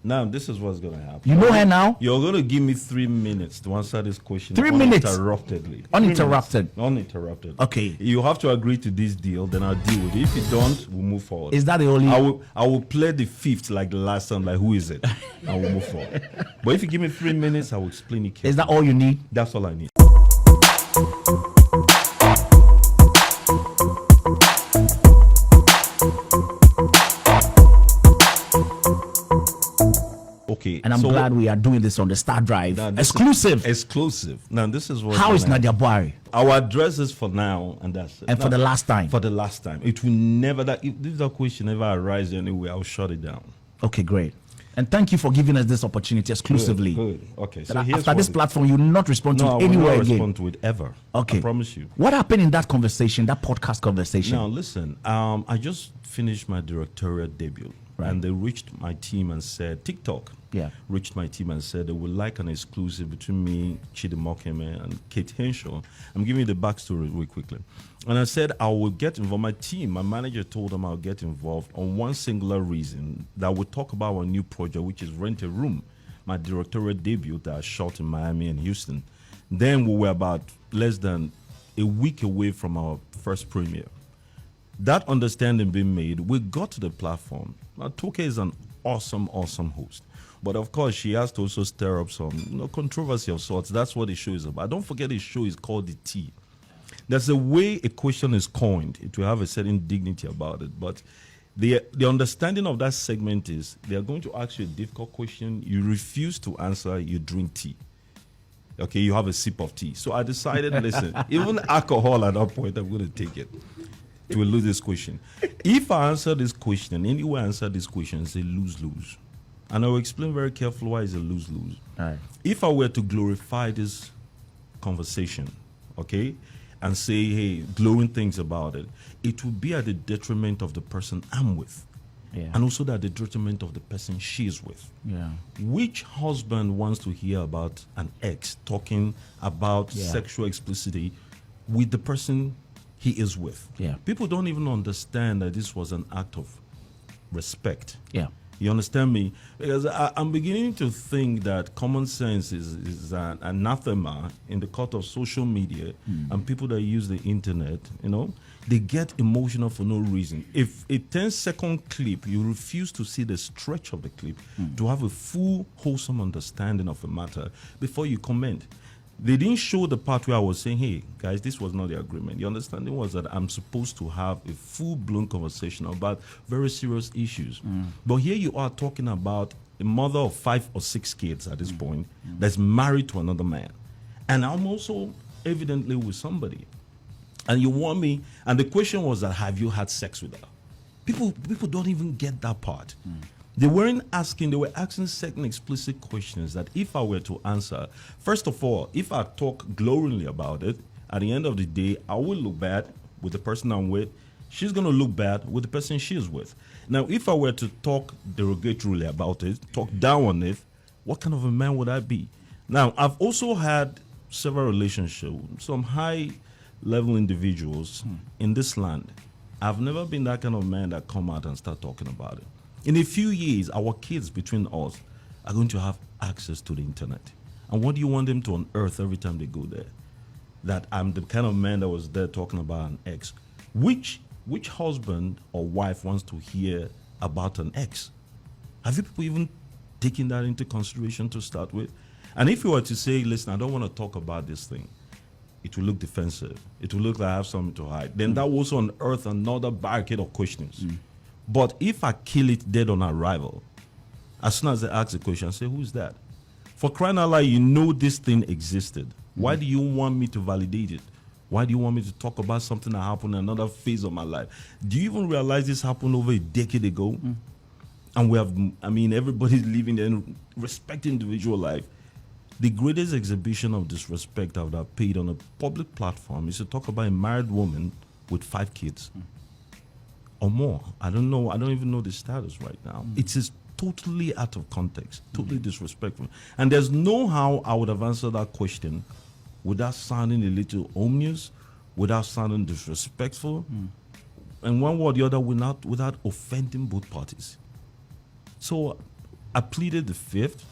Now, this is what's going to happen. You know her now? You're going to give me 3 minutes to answer this question. 3 minutes? Uninterruptedly. Uninterrupted? Uninterrupted. Okay. You have to agree to this deal, then I'll deal with it. If you don't, we'll move forward. Is that the only... I will play the fifth like the last time, like who is it? And we'll move forward. But if you give me 3 minutes, I will explain it carefully. Is that all you need? That's all I need. Okay, and I'm glad we are doing this on the Star Drive. Exclusive. Exclusive. Now, this is what... How is Nadia Buari? I will address this for now, and that's it. And for the last time? For the last time. It will never... If that question ever arises anyway, I'll shut it down. Okay, great. And thank you for giving us this opportunity exclusively. Good. Okay. So after this platform, you will not respond to it anywhere again. No, I will not respond to it ever. Okay. I promise you. What happened in that conversation, that podcast conversation? Now, listen. I just finished my directorial debut. Right. And they reached my team and said, TikTok reached my team and said they would like an exclusive between me, Chidi Mokeme, and Kate Henshaw. I'm giving you the backstory real quickly. And I said, I will get involved. My team, my manager told them I'll get involved on one singular reason, that we'll talk about our new project, which is Rent a Room, my directorial debut that I shot in Miami and Houston. Then we were about less than a week away from our first premiere. That understanding being made, we got to the platform. Now, Toke is an awesome host. But of course, she has to also stir up some controversy of sorts. That's what the show is about. Don't forget the show is called The Tea. There's a way a question is coined. It will have a certain dignity about it. But the understanding of that segment is they are going to ask you a difficult question. You refuse to answer, you drink tea. Okay, you have a sip of tea. So I decided, listen, even alcohol at that point, I'm going to take it to lose this question. If I answer this question, anyway I answer this question, it's a lose-lose. And I will explain very carefully why it's a lose-lose. Right. If I were to glorify this conversation, okay, and say, hey, glowing things about it, it would be at the detriment of the person I'm with. Yeah. And also at the detriment of the person she's with. Yeah. Which husband wants to hear about an ex talking about sexual explicity with the person he is with? Yeah. People don't even understand that this was an act of respect. Yeah. You understand me? Because I'm beginning to think that common sense is an anathema in the court of social media and people that use the internet, they get emotional for no reason. If a 10-second clip, you refuse to see the stretch of the clip to have a full, wholesome understanding of a matter before you comment. They didn't show the part where I was saying, hey, guys, this was not the agreement. The understanding was that I'm supposed to have a full-blown conversation about very serious issues. But here you are talking about a mother of 5 or 6 kids at this point that's married to another man. And I'm also evidently with somebody. And you want me, and the question was that, have you had sex with her? People don't even get that part. They were asking certain explicit questions that if I were to answer, first of all, if I talk glowingly about it, at the end of the day, I will look bad with the person I'm with. She's going to look bad with the person she is with. Now, if I were to talk derogatorily about it, talk down on it, what kind of a man would I be? Now, I've also had several relationships, some high-level individuals in this land. I've never been that kind of man that come out and start talking about it. In a few years, our kids between us are going to have access to the internet. And what do you want them to unearth every time they go there? That I'm the kind of man that was there talking about an ex. Which husband or wife wants to hear about an ex? Have you people even taken that into consideration to start with? And if you were to say, listen, I don't want to talk about this thing, it will look defensive. It will look like I have something to hide. Then that will also unearth another barricade of questions. But if I kill it dead on arrival, as soon as they ask the question, I say, who's that? For crying out loud, you know this thing existed. Why do you want me to validate it? Why do you want me to talk about something that happened in another phase of my life? Do you even realize this happened over a decade ago? And everybody's living and respecting individual life. The greatest exhibition of disrespect I would have paid on a public platform is to talk about a married woman with 5 kids. Or more. I don't know. I don't even know the status right now. It is totally out of context, totally disrespectful. And there's no how I would have answered that question without sounding a little ominous, without sounding disrespectful, and one word or the other without offending both parties. So I pleaded the fifth,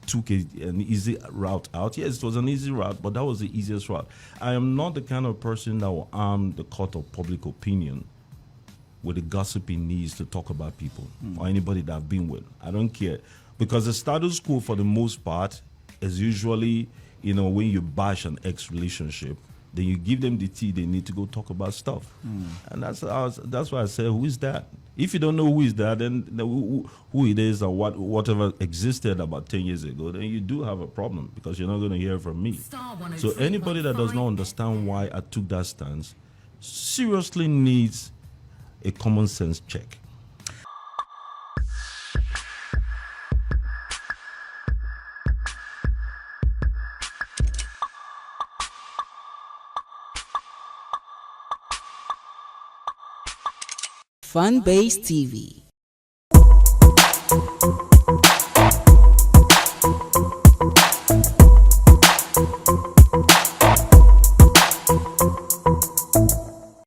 took an easy route out. Yes, it was an easy route, but that was the easiest route. I am not the kind of person that will arm the court of public opinion with the gossiping needs to talk about people or anybody that I've been with. I don't care. Because the status quo, for the most part, is usually, when you bash an ex-relationship, then you give them the tea they need to go talk about stuff. And that's why I said, who is that? If you don't know who is that, then who it is or whatever existed about 10 years ago, then you do have a problem because you're not going to hear from me. So anybody that does not understand why I took that stance seriously needs a common sense check. Funbasetv.